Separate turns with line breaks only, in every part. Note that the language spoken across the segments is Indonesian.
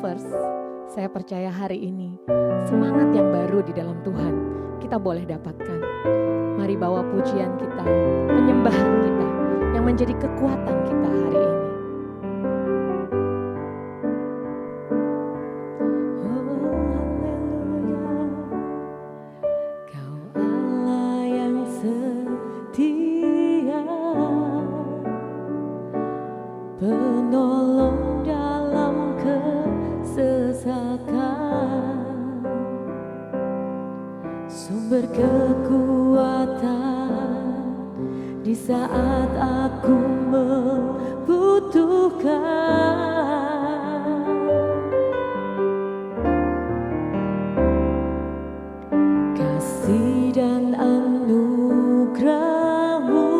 Lovers, saya percaya hari ini semangat yang baru di dalam Tuhan kita boleh dapatkan. Mari bawa pujian kita, penyembahan kita yang menjadi kekuatan kita hari ini.
Penolong dalam kesesakan, sumber kekuatan di saat aku membutuhkan. Kasih dan anugerah-Mu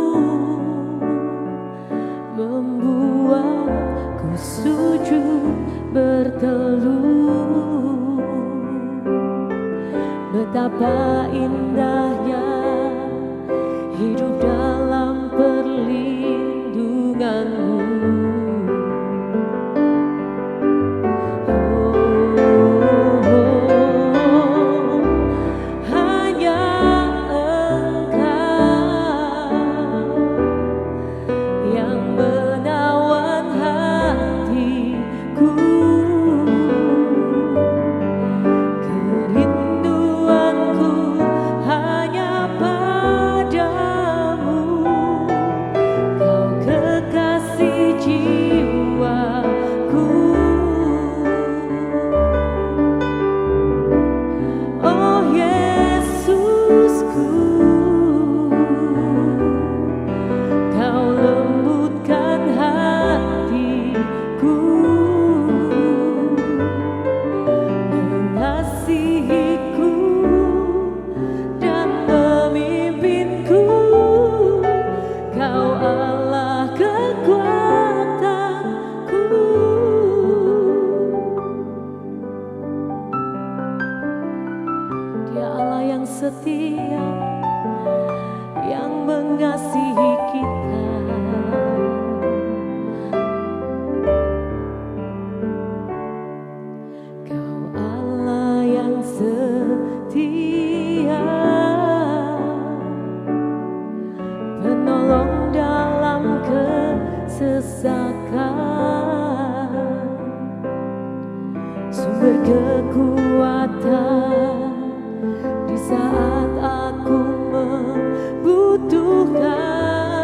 membuatku sujud berteluh. Betapa indahnya hidup dalam perlindungan-Mu. Hanya Engkau yang menawan hatiku. Kerinduanku hanya padamu, Kau kekasih jiwaku. Oh Yesusku, Kau lembutkan hatiku, mengasihiku dan memimpinku. Kau Allah kekuatanku. Dia Allah yang setia, yang mengasihi kita. Kau Allah yang setia, penolong dalam kesesakan, sumber kekuatan di saat aku membutuhkan.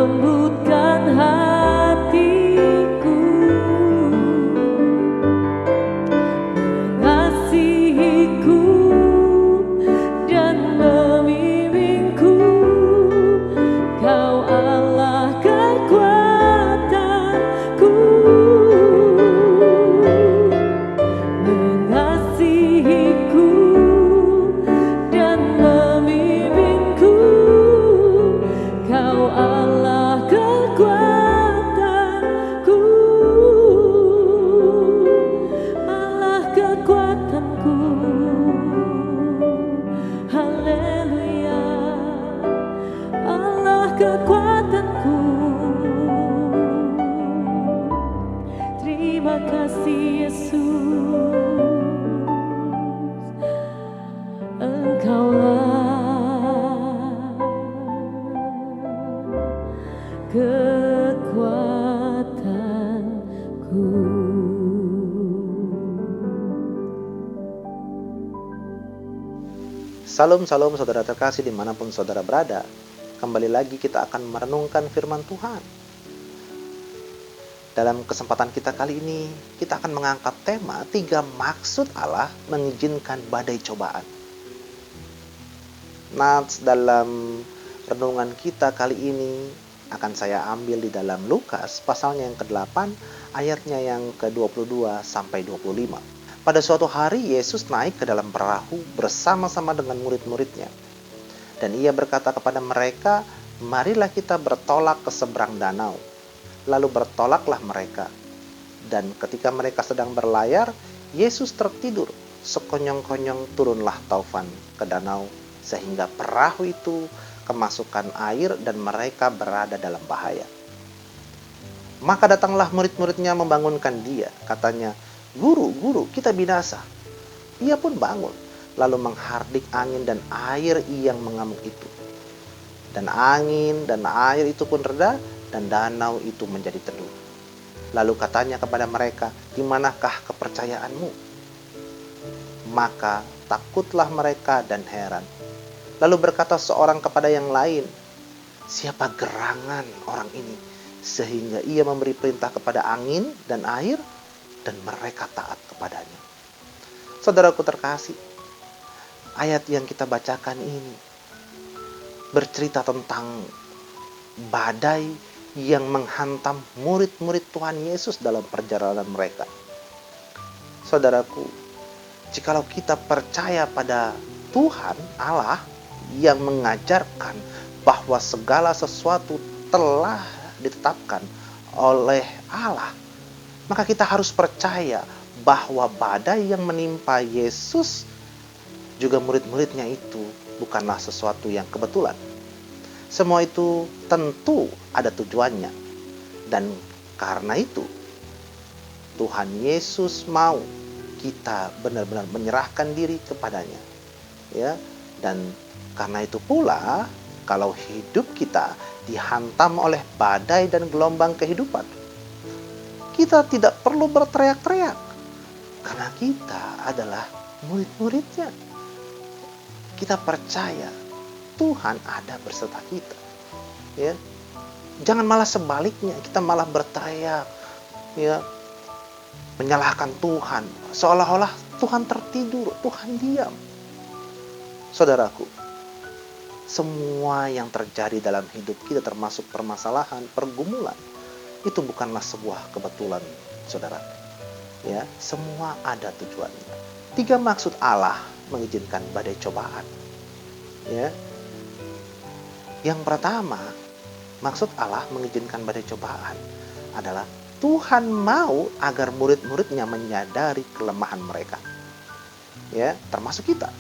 lembutkan hatiku, mengasihiku dan membimbingku. Kau Allah kekuatanku, mengasihiku dan membimbingku. Kau Allah kekuatanku, Allah kekuatanku. Haleluya, Allah kekuatanku. Terima kasih Yesus, Engkaulah kekuatanku.
Salam saudara terkasih dimanapun saudara berada. Kembali lagi kita akan merenungkan firman Tuhan. Dalam kesempatan kita kali ini, kita akan mengangkat tema 3 maksud Allah mengizinkan badai cobaan. Nats dalam renungan kita kali ini akan saya ambil di dalam Lukas pasalnya yang ke-8 ayatnya yang ke-22 sampai 25. Pada suatu hari Yesus naik ke dalam perahu bersama-sama dengan murid-muridnya. Dan ia berkata kepada mereka, "Marilah kita bertolak ke seberang danau." Lalu bertolaklah mereka. Dan ketika mereka sedang berlayar, Yesus tertidur. Sekonyong-konyong turunlah taufan ke danau, sehingga perahu itu kemasukan air dan mereka berada dalam bahaya. Maka datanglah murid-muridnya membangunkan dia. Katanya, "Guru, guru, kita binasa." Ia pun bangun, lalu menghardik angin dan air yang mengamuk itu. Dan angin dan air itu pun reda, dan danau itu menjadi teduh. Lalu katanya kepada mereka, "Di manakah kepercayaanmu?" Maka takutlah mereka dan heran. Lalu berkata seorang kepada yang lain, "Siapa gerangan orang ini, sehingga ia memberi perintah kepada angin dan air, dan mereka taat kepadanya." Saudaraku terkasih, ayat yang kita bacakan ini bercerita tentang badai yang menghantam murid-murid Tuhan Yesus dalam perjalanan mereka. Saudaraku, jikalau kita percaya pada Tuhan Allah yang mengajarkan bahwa segala sesuatu telah ditetapkan oleh Allah, maka kita harus percaya bahwa badai yang menimpa Yesus juga murid-muridnya itu bukanlah sesuatu yang kebetulan. Semua itu tentu ada tujuannya. Dan karena itu Tuhan Yesus mau kita benar-benar menyerahkan diri kepadanya. Ya, dan karena itu pula kalau hidup kita dihantam oleh badai dan gelombang kehidupan, kita tidak perlu berteriak-teriak karena kita adalah murid-muridnya. Kita percaya Tuhan ada berserta kita. Ya. Jangan malah sebaliknya, kita malah berteriak, ya, menyalahkan Tuhan, seolah-olah Tuhan tertidur, Tuhan diam. Saudaraku, semua yang terjadi dalam hidup kita termasuk permasalahan, pergumulan, itu bukanlah sebuah kebetulan, saudara. Ya, semua ada tujuannya. 3 maksud Allah mengizinkan badai cobaan. Ya. Yang pertama, maksud Allah mengizinkan badai cobaan adalah Tuhan mau agar murid-muridnya menyadari kelemahan mereka. Ya, termasuk kita.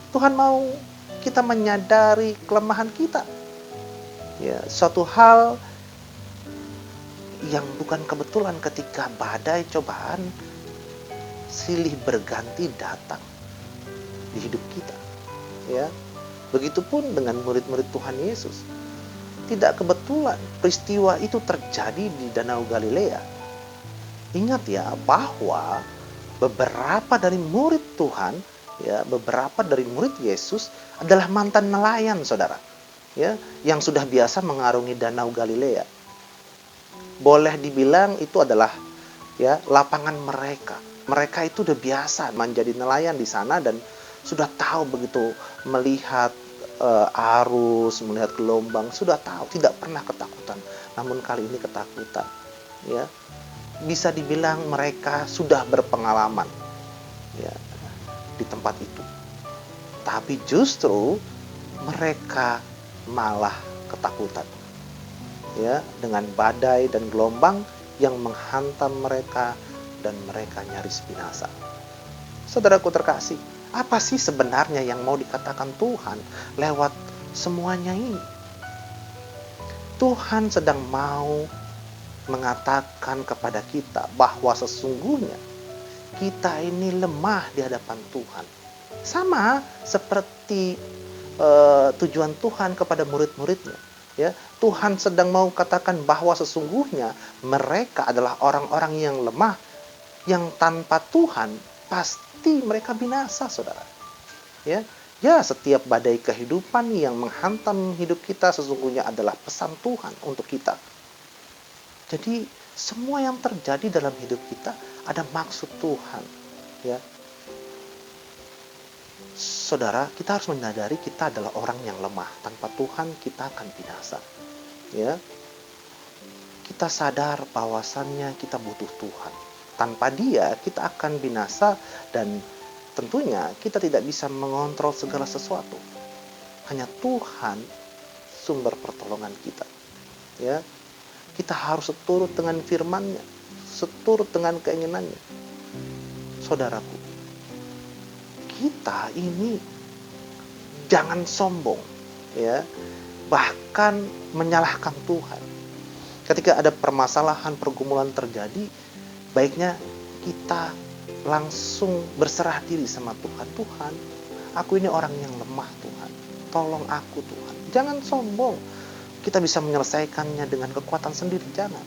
Tuhan mau kita menyadari kelemahan kita. Ya, suatu hal yang bukan kebetulan ketika badai cobaan silih berganti datang di hidup kita. Ya. Begitupun dengan murid-murid Tuhan Yesus. Tidak kebetulan peristiwa itu terjadi di Danau Galilea. Ingat ya bahwa beberapa dari murid Tuhan, ya, beberapa dari murid Yesus adalah mantan nelayan, saudara. ya, yang sudah biasa mengarungi Danau Galilea. Boleh dibilang itu adalah ya lapangan mereka. Mereka itu udah biasa menjadi nelayan di sana dan sudah tahu begitu melihat arus, melihat gelombang, sudah tahu, tidak pernah ketakutan. Namun kali ini ketakutan. Ya, bisa dibilang mereka sudah berpengalaman ya di tempat itu. Tapi justru mereka malah ketakutan. Ya, dengan badai dan gelombang yang menghantam mereka dan mereka nyaris binasa. Saudaraku terkasih, apa sih sebenarnya yang mau dikatakan Tuhan lewat semuanya ini? Tuhan sedang mau mengatakan kepada kita bahwa sesungguhnya kita ini lemah di hadapan Tuhan. Sama seperti tujuan Tuhan kepada murid-muridnya. Ya, Tuhan sedang mau katakan bahwa sesungguhnya mereka adalah orang-orang yang lemah, yang tanpa Tuhan pasti mereka binasa, saudara. Ya, setiap badai kehidupan yang menghantam hidup kita sesungguhnya adalah pesan Tuhan untuk kita. Jadi semua yang terjadi dalam hidup kita ada maksud Tuhan. Ya, saudara, kita harus menyadari kita adalah orang yang lemah. Tanpa Tuhan kita akan binasa. Ya, kita sadar bahwasannya kita butuh Tuhan. Tanpa Dia kita akan binasa dan tentunya kita tidak bisa mengontrol segala sesuatu. Hanya Tuhan sumber pertolongan kita. Ya, kita harus seturut dengan firman-Nya, seturut dengan keinginannya. Saudaraku, kita ini jangan sombong, ya, bahkan menyalahkan Tuhan. Ketika ada permasalahan, pergumulan terjadi, baiknya kita langsung berserah diri sama Tuhan. Tuhan, aku ini orang yang lemah, Tuhan. Tolong aku, Tuhan. Jangan sombong. Kita bisa menyelesaikannya dengan kekuatan sendiri, jangan.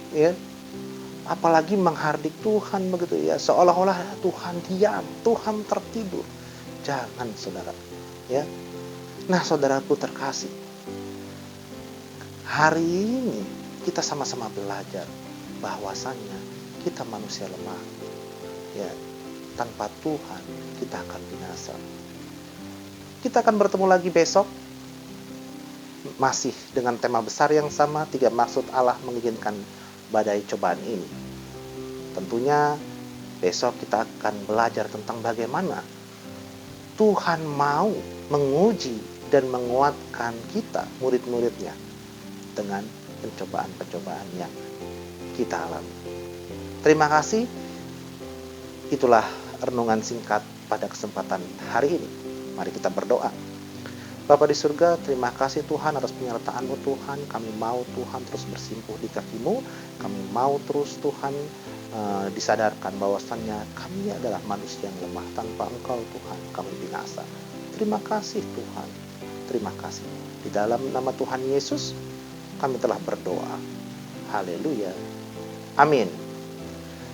Ya. Apalagi menghardik Tuhan begitu ya, seolah-olah Tuhan diam, Tuhan tertidur. Jangan, saudara. Ya. Nah, saudaraku terkasih, hari ini kita sama-sama belajar bahwasannya kita manusia lemah. Ya, tanpa Tuhan kita akan binasa. Kita akan bertemu lagi besok, masih dengan tema besar yang sama, 3 maksud Allah mengizinkan badai cobaan ini. Tentunya besok kita akan belajar tentang bagaimana Tuhan mau menguji dan menguatkan kita, murid-muridnya, dengan pencobaan-pencobaan yang kita alami. Terima kasih. Itulah renungan singkat pada kesempatan hari ini. Mari kita berdoa. Bapa di surga, terima kasih Tuhan atas penyertaan-Mu Tuhan. Kami mau Tuhan terus bersimpuh di kaki-Mu. Kami mau terus Tuhan disadarkan bahwasannya kami adalah manusia yang lemah. Tanpa Engkau Tuhan kami binasa. Terima kasih Tuhan. Terima kasih. Di dalam nama Tuhan Yesus kami telah berdoa. Haleluya. Amin.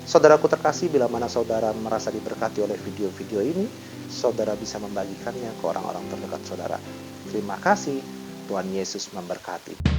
Saudaraku terkasih, bila mana saudara merasa diberkati oleh video-video ini, saudara bisa membagikannya ke orang-orang terdekat saudara. Terima kasih. Tuhan Yesus memberkati.